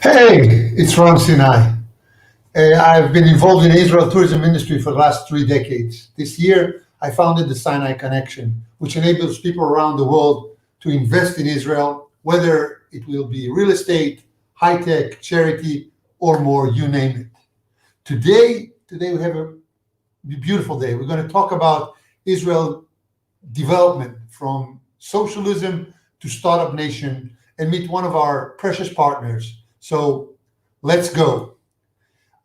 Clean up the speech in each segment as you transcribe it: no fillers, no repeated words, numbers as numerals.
Hey, it's Ron Sinai. I've been involved in the Israel tourism industry for the last 3 decades. This year, I founded the Sinai Connection, which enables people around the world to invest in Israel, whether it will be real estate, high tech, charity, or more, you name it. Today we have a beautiful day. We're going to talk about Israel development from socialism to startup nation and meet one of our precious partners. So let's go.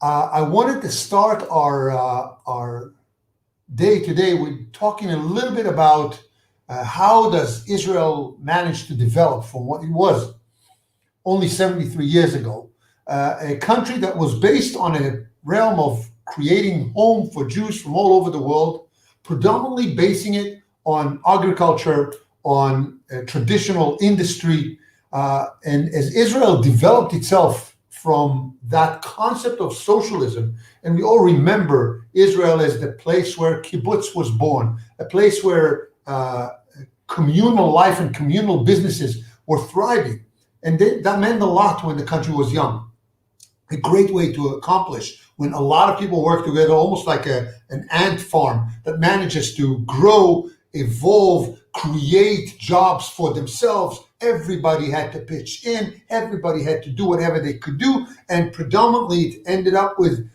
I wanted to start our day today with talking a little bit about how does Israel manage to develop from what it was only 73 years ago, a country that was based on a realm of creating home for Jews from all over the world, predominantly basing it on agriculture, on traditional industry. And as Israel developed itself from that concept of socialism, and we all remember Israel as the place where kibbutz was born, a place where communal life and communal businesses were thriving. And that meant a lot when the country was young. A great way to accomplish when a lot of people work together, almost like an ant farm that manages to grow, evolve, create jobs for themselves. Everybody had to pitch in, everybody had to do whatever they could do, and predominantly it ended up with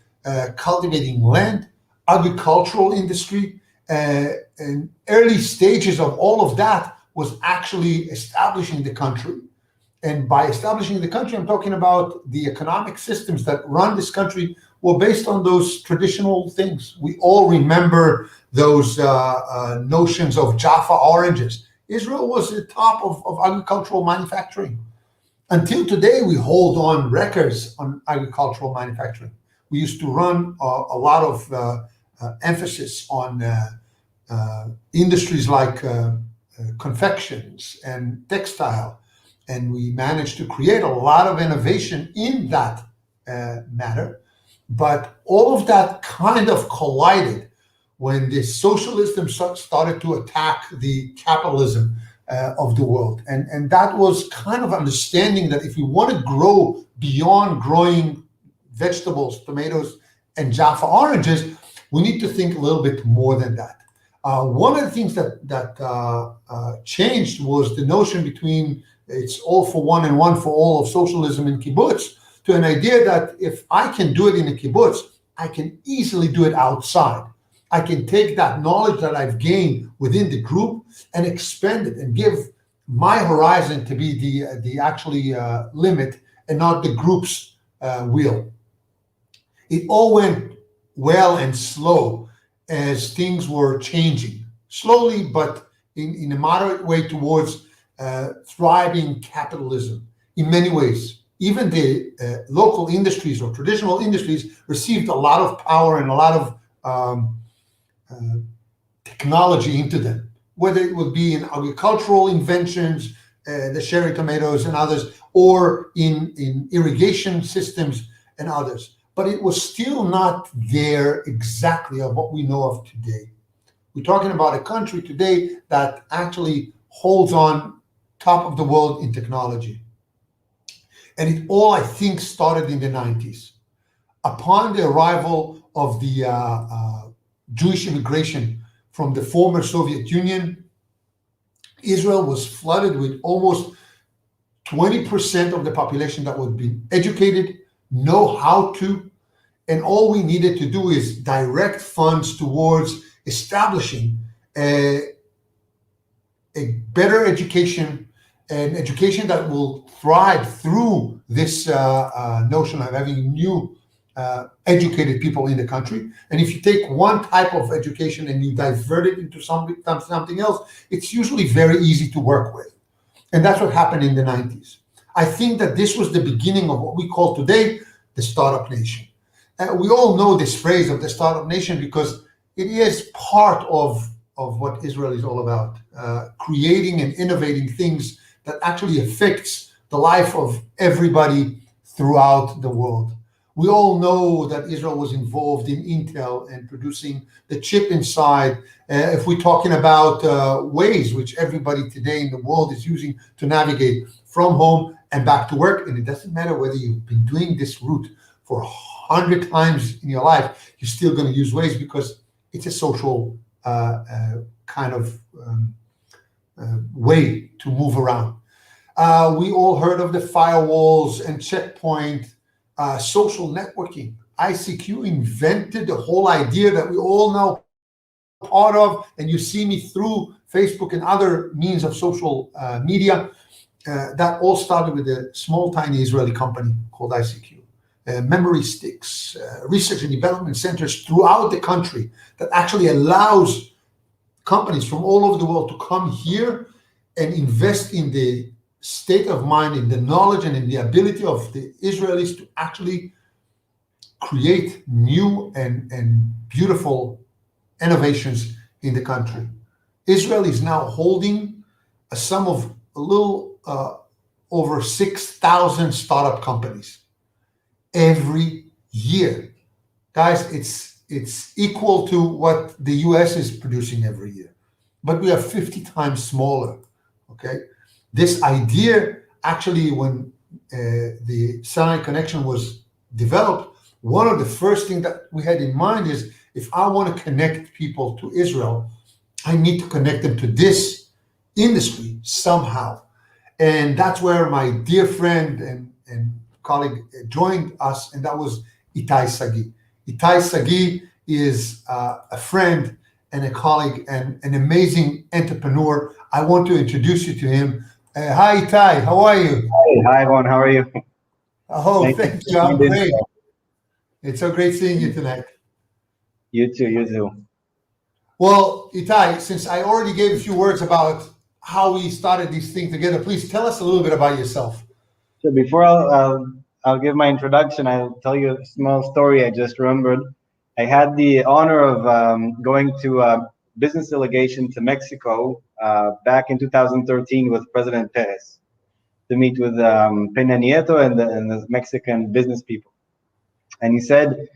cultivating land, agricultural industry, and early stages of all of that was actually establishing the country. And by establishing the country, I'm talking about the economic systems that run this country were based on those traditional things. We all remember those notions of Jaffa oranges. Israel was the top of agricultural manufacturing. Until today, we hold on records on agricultural manufacturing. We used to run a lot of emphasis on industries like confections and textile. And we managed to create a lot of innovation in that matter. But all of that kind of collided when the socialism started to attack the capitalism of the world. And that was kind of understanding that if we want to grow beyond growing vegetables, tomatoes, and Jaffa oranges, we need to think a little bit more than that. One of the things that changed was the notion between it's all for one and one for all of socialism in kibbutz to an idea that if I can do it in a kibbutz, I can easily do it outside. I can take that knowledge that I've gained within the group and expand it and give my horizon to be the actually limit and not the group's will. It all went well and slow as things were changing, slowly but in a moderate way towards thriving capitalism in many ways. Even the local industries or traditional industries received a lot of power and a lot of technology into them, whether it would be in agricultural inventions, the cherry tomatoes and others, or in irrigation systems and others. But it was still not there exactly of what we know of today. We're talking about a country today that actually holds on top of the world in technology. And it all, I think, started in the 90s. Upon the arrival of the Jewish immigration from the former Soviet Union, Israel was flooded with almost 20% of the population that would be educated, know how to, and all we needed to do is direct funds towards establishing a better education, an education that will thrive through this notion of having new educated people in the country. And if you take one type of education and you divert it into something else, it's usually very easy to work with. And that's what happened in the 90s. I think that this was the beginning of what we call today the startup nation. We all know this phrase of the startup nation because it is part of what Israel is all about, creating and innovating things that actually affects the life of everybody throughout the world. We all know that Israel was involved in Intel and producing the chip inside. If we're talking about Waze, which everybody today in the world is using to navigate from home and back to work, and it doesn't matter whether you've been doing this route for 100 times in your life, you're still going to use Waze because it's a social kind of way to move around. We all heard of the firewalls and checkpoint, social networking. ICQ invented the whole idea that we all now part of, and you see me through Facebook and other means of social media. That all started with a small, tiny Israeli company called ICQ. Memory sticks, research and development centers throughout the country that actually allows companies from all over the world to come here and invest in the state of mind, in the knowledge and in the ability of the Israelis to actually create new and beautiful innovations in the country. Israel is now holding a sum of a little over 6,000 startup companies every year. Guys, it's equal to what the US is producing every year, but we are 50 times smaller, okay? This idea, actually, when the Sinai connection was developed, one of the first things that we had in mind is, if I want to connect people to Israel, I need to connect them to this industry somehow. And that's where my dear friend and colleague joined us, and that was Itai Sagi. Itai Sagi is a friend and a colleague and an amazing entrepreneur. I want to introduce you to him. Hi, Itai. How are you? Hi, everyone. How are you? Oh, Nice thank to you. I'm meet you. great. It's so great seeing you tonight. You too. You too. Well, Itai, since I already gave a few words about how we started this thing together, please tell us a little bit about yourself. So before I'll give my introduction, I'll tell you a small story I just remembered. I had the honor of going to a business delegation to Mexico back in 2013 with President Perez to meet with Peña Nieto and the Mexican business people. And he said,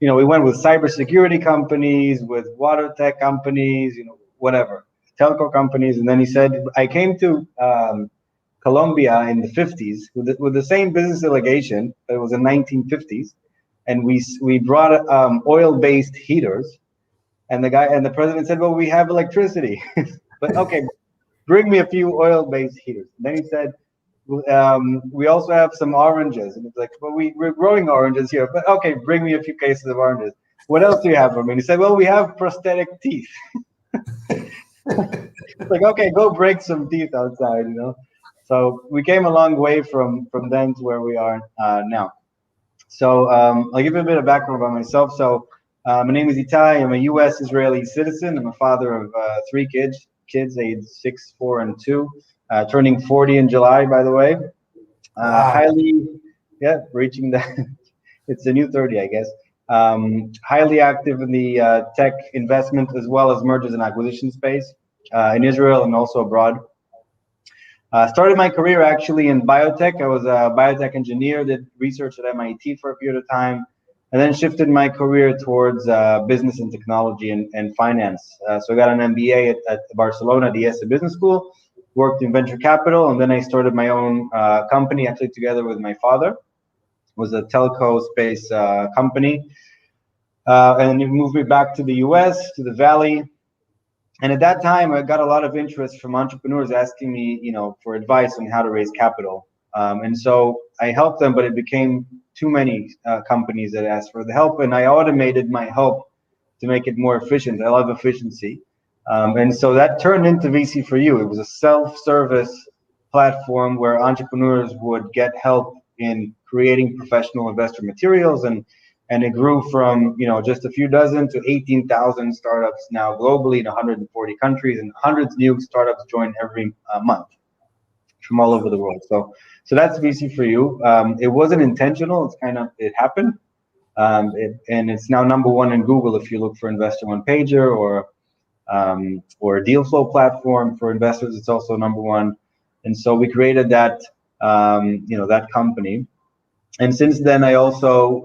we went with cybersecurity companies, with water tech companies, whatever, telco companies. And then he said, I came to Colombia in the 50s with the same business delegation. It was in 1950s. And we brought oil-based heaters. And the president said, well, we have electricity. But okay, bring me a few oil-based heaters. And then he said, we also have some oranges. And it's like, well, we're growing oranges here, but okay, bring me a few cases of oranges. What else do you have for me? And he said, well, we have prosthetic teeth. Like, okay, go break some teeth outside, So we came a long way from then to where we are now. So I'll give you a bit of background about myself. So my name is Itai. I'm a U.S. Israeli citizen. I'm a father of three kids aged 6, 4, and 2. Turning 40 in July, by the way. Wow. Reaching that. It's a new 30, I guess. Highly active in the tech investment as well as mergers and acquisition space in Israel and also abroad. Started my career actually in biotech. I was a biotech engineer, did research at MIT for a period of time, and then shifted my career towards business and technology and finance. So I got an MBA at Barcelona, the ESE Business School, worked in venture capital, and then I started my own company, actually together with my father. It was a telco space company. And it moved me back to the US, to the Valley. And at that time, I got a lot of interest from entrepreneurs asking me, for advice on how to raise capital. And so I helped them, but it became too many companies that asked for the help, and I automated my help to make it more efficient. I love efficiency. And so that turned into VC for You. It was a self-service platform where entrepreneurs would get help in creating professional investor materials, and it grew from just a few dozen to 18,000 startups now globally in 140 countries, and hundreds of new startups join every month from all over the world. So that's VC for You. It wasn't intentional. It happened, and it's now #1 in Google if you look for investor one pager or a deal flow platform for investors. It's also #1, and so we created that that company. And since then, I also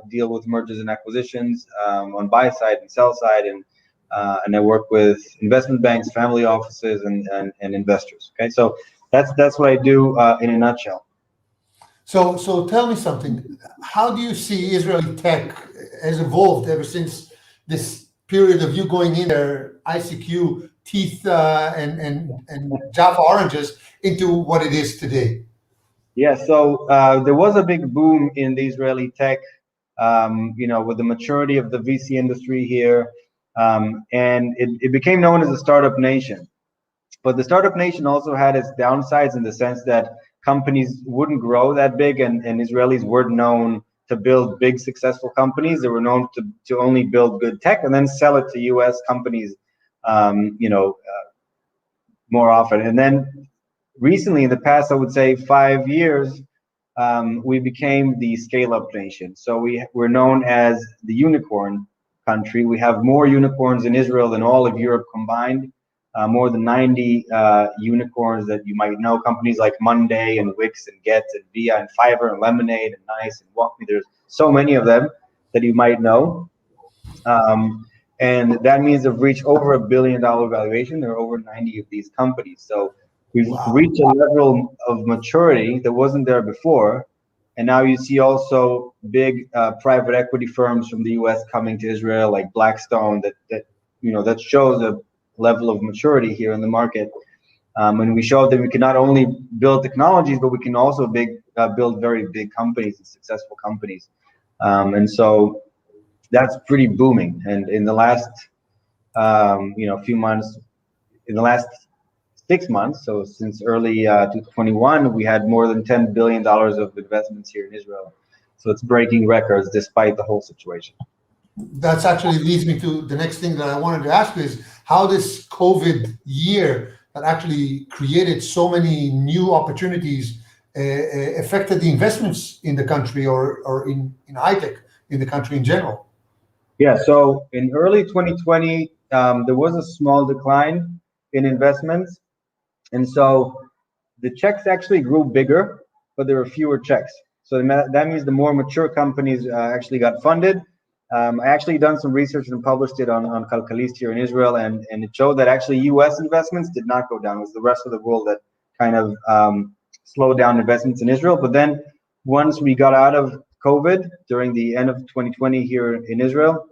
deal with mergers and acquisitions on buy side and sell side, and I work with investment banks, family offices, and investors. Okay, so that's what I do in a nutshell. So tell me something. How do you see Israeli tech has evolved ever since this period of you going in there, ICQ, teeth, and Jaffa oranges into what it is today? Yeah, so there was a big boom in the Israeli tech, with the maturity of the VC industry here, and it became known as a startup nation. But the startup nation also had its downsides in the sense that companies wouldn't grow that big, and Israelis weren't known to build big, successful companies. They were known to only build good tech and then sell it to US companies, more often. And then recently, in the past, I would say 5 years, we became the scale-up nation. So we're known as the unicorn country. We have more unicorns in Israel than all of Europe combined. More than 90 unicorns that you might know. Companies like Monday and Wix and Get and Via and Fiverr and Lemonade and Nice and WalkMe. There's so many of them that you might know. And that means they've reached over $1 billion valuation. There are over 90 of these companies. So we've reached a level of maturity that wasn't there before. And now you see also big private equity firms from the US coming to Israel, like Blackstone, that shows a level of maturity here in the market. And we showed that we can not only build technologies, but we can also build very big companies and successful companies. And so that's pretty booming. And in the last, few months, in the last 6 months, so since early 2021, we had more than $10 billion of investments here in Israel. So it's breaking records despite the whole situation. That's actually leads me to the next thing that I wanted to ask you is how this COVID year that actually created so many new opportunities affected the investments in the country or in high tech in the country in general. Yeah, so in early 2020, there was a small decline in investments. And so the checks actually grew bigger, but there were fewer checks. So that means the more mature companies actually got funded. I actually done some research and published it on Kalkalist here in Israel, and it showed that actually US investments did not go down. It was the rest of the world that kind of slowed down investments in Israel. But then once we got out of COVID during the end of 2020 here in Israel,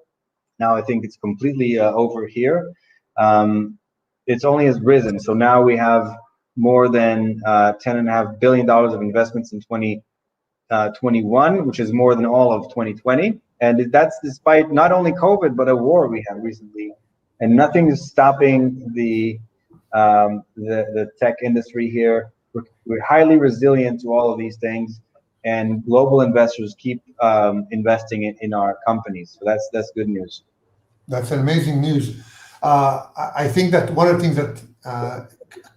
now I think it's completely over here. It's only has risen. So now we have more than $10.5 billion of investments in 2021, which is more than all of 2020. And that's despite not only COVID, but a war we had recently. And nothing is stopping the tech industry here. We're highly resilient to all of these things. And global investors keep investing in our companies. So that's good news. That's an amazing news. I think that one of the things that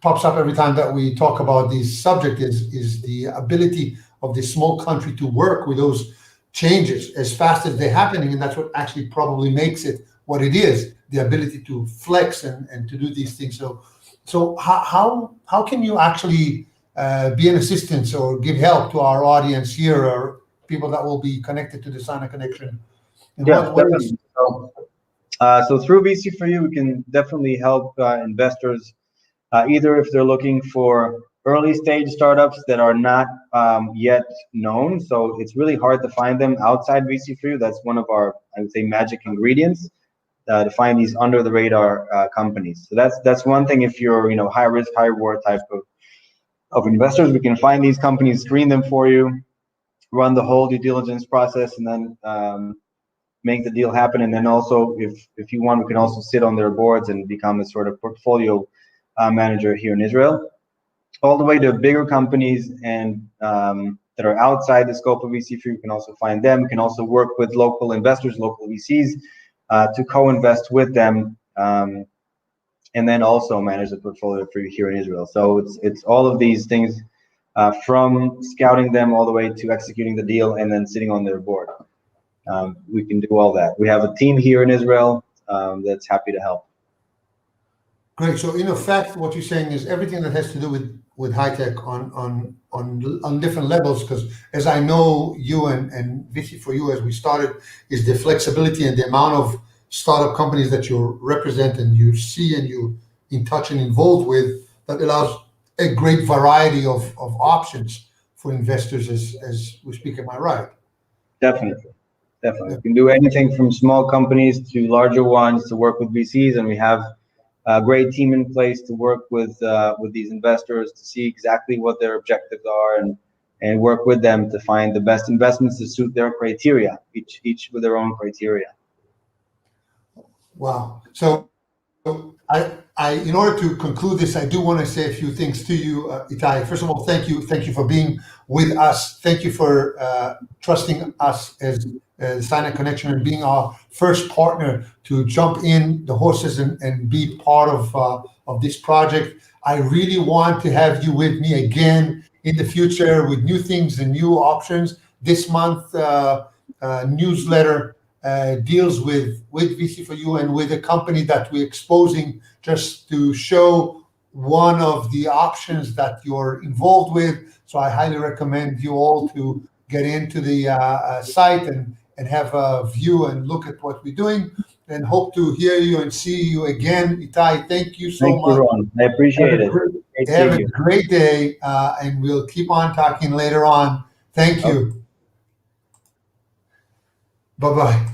pops up every time that we talk about this subject is the ability of this small country to work with those changes as fast as they're happening, and that's what actually probably makes it what it is, the ability to flex and to do these things. So how can you actually be an assistance or give help to our audience here or people that will be connected to the Sana Connection? And yeah, definitely. So through VC4U, we can definitely help investors, either if they're looking for early stage startups that are not yet known. So it's really hard to find them outside VC4U. That's one of our, I would say, magic ingredients to find these under the radar companies. So that's one thing. If you're high risk, high reward type of investors, we can find these companies, screen them for you, run the whole due diligence process, and then make the deal happen. And then also, if you want, we can also sit on their boards and become a sort of portfolio manager here in Israel. All the way to bigger companies and that are outside the scope of VC4U, you can also find them. You can also work with local investors, local VCs, to co-invest with them, and then also manage the portfolio for you here in Israel. So it's all of these things, from scouting them all the way to executing the deal and then sitting on their board. We can do all that. We have a team here in Israel that's happy to help. Great. So in effect, what you're saying is everything that has to do with high tech on different levels, because as I know you and VC for you as we started, is the flexibility and the amount of startup companies that you represent and you see and you in touch and involved with that allows a great variety of options for investors as we speak. Am I right? Definitely. Definitely. Yeah. We can do anything from small companies to larger ones to work with VCs, and we have a great team in place to work with these investors to see exactly what their objectives are and work with them to find the best investments to suit their criteria, each with their own criteria. Wow. So in order to conclude this, I do want to say a few things to you, Itai. First of all, thank you for being with us. Thank you for trusting us as the Sinai Connection and being our first partner to jump in the horses and be part of this project. I really want to have you with me again in the future with new things and new options. This month newsletter deals with VC4U and with a company that we're exposing just to show one of the options that you're involved with. So I highly recommend you all to get into the site and have a view and look at what we're doing, and hope to hear you and see you again. Itai, thank you so much. Ron. I appreciate it. Have a great day, and we'll keep on talking later on. Thank you. Bye-bye.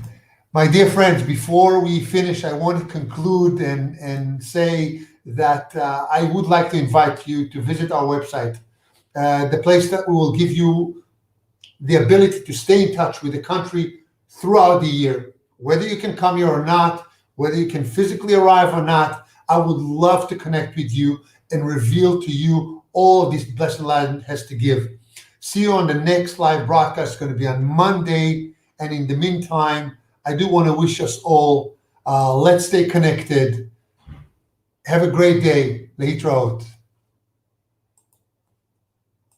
My dear friends, before we finish, I want to conclude and say that I would like to invite you to visit our website, the place that will give you the ability to stay in touch with the country throughout the year. Whether you can come here or not, whether you can physically arrive or not, I would love to connect with you and reveal to you all of this blessed land has to give. See you on the next live broadcast. It's going to be on Monday. And in the meantime, I do want to wish us all, let's stay connected. Have a great day. Leitraot.